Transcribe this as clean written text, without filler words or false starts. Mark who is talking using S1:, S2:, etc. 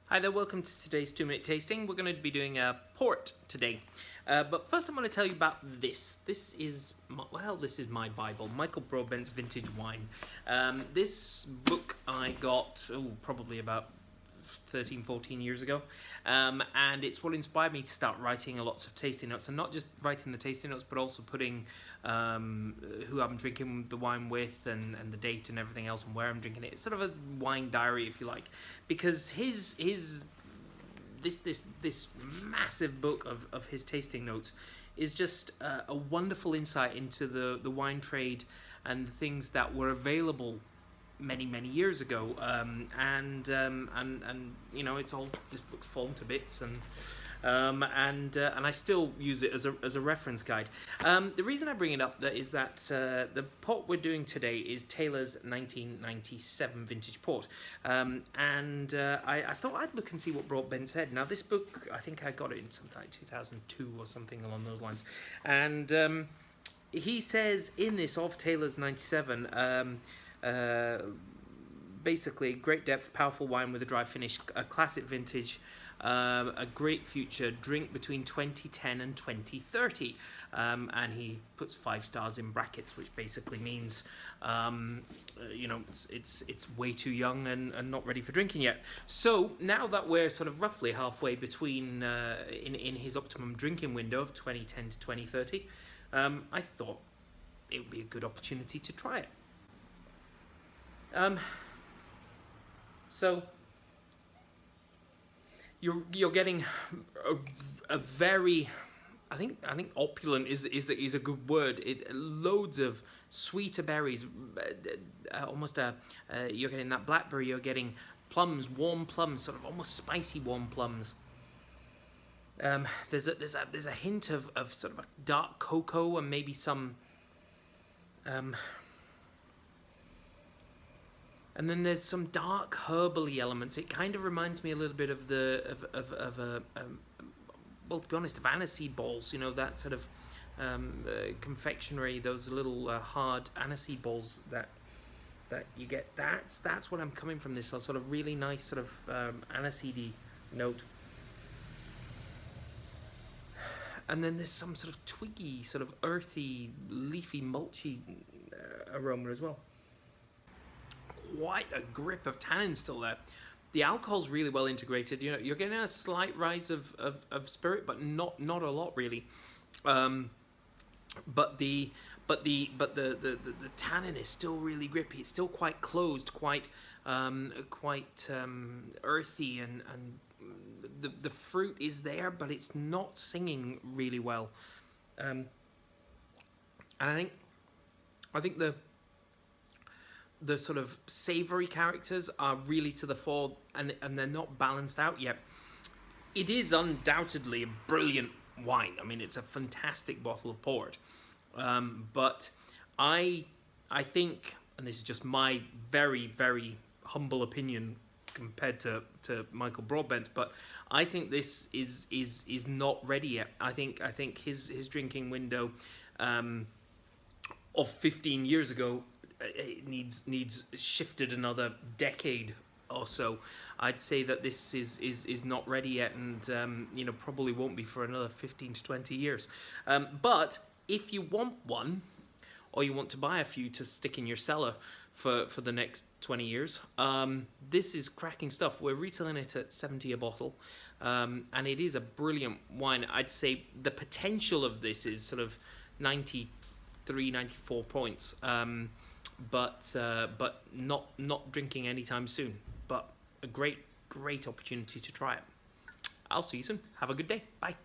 S1: Hi there, welcome to today's 2-minute tasting. We're going to be doing a port today. But first I'm going to tell you about this. This is my Bible, Michael Broadbent's Vintage Wine. This book I got, probably about 13, 14 years ago. And it's what inspired me to start writing lots of tasting notes. And not just writing the tasting notes, but also putting who I'm drinking the wine with and the date and everything else and where I'm drinking it. It's sort of a wine diary, if you like. Because this massive book of his tasting notes is just a wonderful insight into the wine trade and the things that were available many years ago, and you know, it's all, this book's fallen to bits, and I still use it as a reference guide. The reason I bring it up is that the port we're doing today is Taylor's 1997 vintage port, and I thought I'd look and see what Broadbent said. Now this book, I think I got it in something like 2002 or something along those lines, and he says in this of Taylor's 97, basically great depth, powerful wine with a dry finish, a classic vintage, a great future, drink between 2010 and 2030, and he puts 5 stars in brackets, which basically means you know, it's way too young and not ready for drinking yet. So now that we're sort of roughly halfway between in his optimum drinking window of 2010 to 2030, I thought it would be a good opportunity to try it. So you're getting a very, I think opulent is a good word. Loads of sweeter berries, almost you're getting that blackberry. You're getting plums, warm plums, sort of almost spicy warm plums. There's a hint of sort of a dark cocoa and maybe some. And then there's some dark herbally elements. It kind of reminds me a little bit of well, to be honest, of aniseed balls. You know, that sort of confectionery, those little hard aniseed balls that you get. That's what I'm coming from. This sort of really nice sort of aniseedy note. And then there's some sort of twiggy, sort of earthy, leafy, mulchy aroma as well. Quite a grip of tannin still there. The alcohol's really well integrated. You know, you're getting a slight rise of spirit, but not a lot really. But the tannin is still really grippy. It's still quite closed, quite earthy, and the fruit is there, but it's not singing really well. And I think the sort of savory characters are really to the fore, and they're not balanced out yet. It is undoubtedly a brilliant wine. I mean, it's a fantastic bottle of port. But I think, and this is just my very humble opinion compared to Michael Broadbent, but I think this is not ready yet. I think his drinking window of 15 years ago, it needs shifted another decade or so. I'd say that this is not ready yet, and you know, probably won't be for another 15 to 20 years. But if you want one, or you want to buy a few to stick in your cellar for the next 20 years, this is cracking stuff. We're retailing it at 70 a bottle, and it is a brilliant wine. I'd say the potential of this is sort of 93, 94 points. But not drinking anytime soon. But a great opportunity to try it. I'll see you soon. Have a good day. Bye.